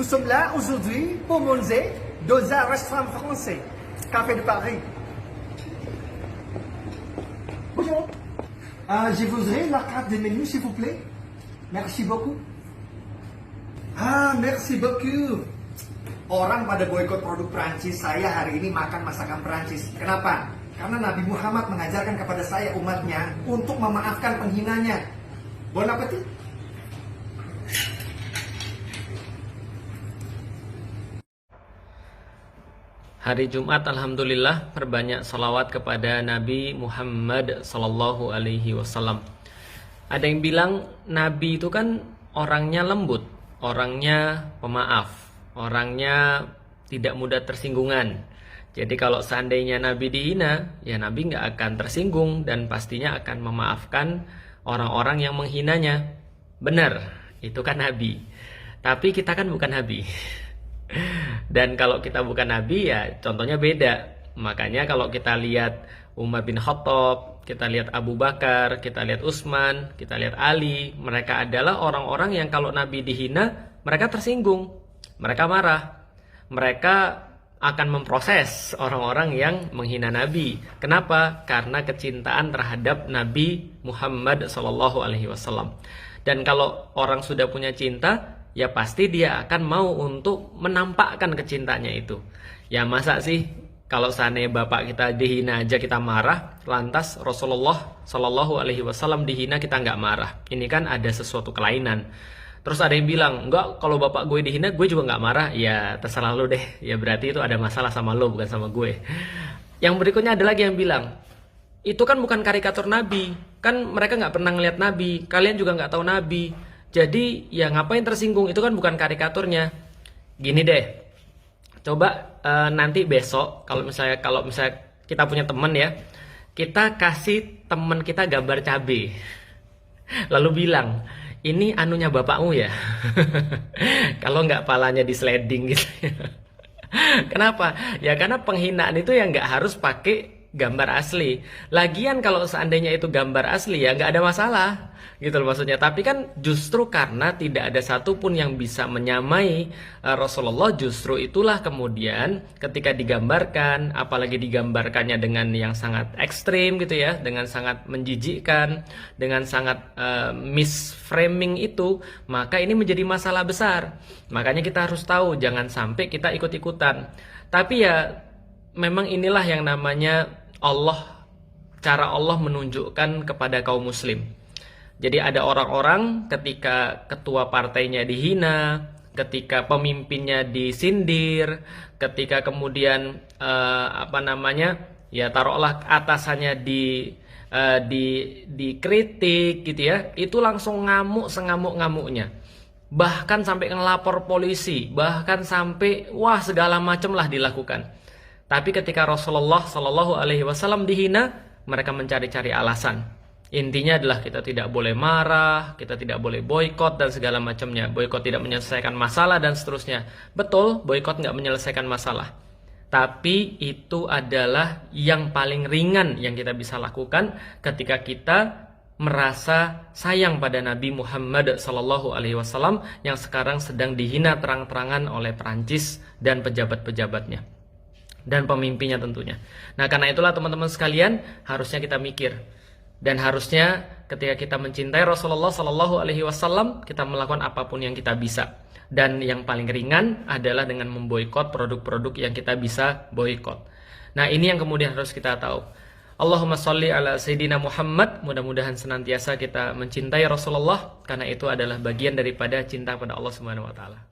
sommes là aujourd'hui pour manger dans un restaurant français, Café de Paris. Bonjour. Je voudrais la carte de menu, s'il vous plaît. Merci beaucoup. Merci beaucoup. Orang pada boikot produk Prancis, saya hari ini makan masakan Prancis. Kenapa? Karena Nabi Muhammad mengajarkan kepada saya umatnya untuk memaafkan penghinanya. Bon appétit. Hari Jumat, alhamdulillah, perbanyak salawat kepada Nabi Muhammad sallallahu alaihi wasallam. Ada yang bilang Nabi itu kan orangnya lembut, orangnya pemaaf, orangnya tidak mudah tersinggungan. Jadi kalau seandainya Nabi dihina, ya Nabi nggak akan tersinggung dan pastinya akan memaafkan orang-orang yang menghinanya. Benar, itu kan Nabi. Tapi kita kan bukan Nabi. Dan kalau kita bukan Nabi, ya contohnya beda. Makanya kalau kita lihat Umar bin Khattab, kita lihat Abu Bakar, kita lihat Utsman, kita lihat Ali, mereka adalah orang-orang yang kalau Nabi dihina, mereka tersinggung, mereka marah, mereka akan memproses orang-orang yang menghina Nabi. Kenapa? Karena kecintaan terhadap Nabi Muhammad SAW. Dan kalau orang sudah punya cinta, ya pasti dia akan mau untuk menampakkan kecintanya itu. Ya masa sih kalau seandainya bapak kita dihina aja kita marah, lantas Rasulullah SAW dihina kita nggak marah. Ini kan ada sesuatu kelainan. Terus ada yang bilang, enggak, kalau bapak gue dihina gue juga nggak marah. Ya terserah lo deh, ya berarti itu ada masalah sama lo, bukan sama gue. Yang berikutnya ada lagi yang bilang, itu kan bukan karikatur Nabi, kan mereka nggak pernah ngeliat Nabi, kalian juga nggak tahu Nabi, jadi ya ngapain tersinggung, itu kan bukan karikaturnya. Gini deh, coba nanti besok kalau misalnya kita punya teman ya, kita kasih teman kita gambar cabe, lalu bilang, ini anunya bapakmu ya. Kalau nggak palanya di sliding gitu. Kenapa? Ya karena penghinaan itu yang nggak harus pakai gambar asli. Lagian kalau seandainya itu gambar asli ya nggak ada masalah gitu loh maksudnya. Tapi kan justru karena tidak ada satupun yang bisa menyamai Rasulullah, justru itulah kemudian ketika digambarkan, apalagi digambarkannya dengan yang sangat ekstrim gitu ya, dengan sangat menjijikkan, dengan sangat misframing itu, maka ini menjadi masalah besar. Makanya kita harus tahu jangan sampai kita ikut-ikutan. Tapi ya memang inilah yang namanya Allah, cara Allah menunjukkan kepada kaum muslim. Jadi ada orang-orang ketika ketua partainya dihina, ketika pemimpinnya disindir, ketika kemudian ya taruhlah atasannya dikritik gitu ya, itu langsung ngamuk sengamuk-ngamuknya. Bahkan sampai ngelapor polisi, bahkan sampai wah segala macam lah dilakukan. Tapi ketika Rasulullah SAW dihina, mereka mencari-cari alasan. Intinya adalah kita tidak boleh marah, kita tidak boleh boikot dan segala macamnya. Boikot tidak menyelesaikan masalah dan seterusnya. Betul, boikot nggak menyelesaikan masalah. Tapi itu adalah yang paling ringan yang kita bisa lakukan ketika kita merasa sayang pada Nabi Muhammad SAW yang sekarang sedang dihina terang-terangan oleh Perancis dan pejabat-pejabatnya dan pemimpinnya tentunya. Nah karena itulah teman-teman sekalian harusnya kita mikir. Dan harusnya ketika kita mencintai Rasulullah SAW, kita melakukan apapun yang kita bisa. Dan yang paling ringan adalah dengan memboikot produk-produk yang kita bisa boikot. Nah ini yang kemudian harus kita tahu. Allahumma sholli ala Sayyidina Muhammad. Mudah-mudahan senantiasa kita mencintai Rasulullah, karena itu adalah bagian daripada cinta pada Allah Subhanahu wa Ta'ala.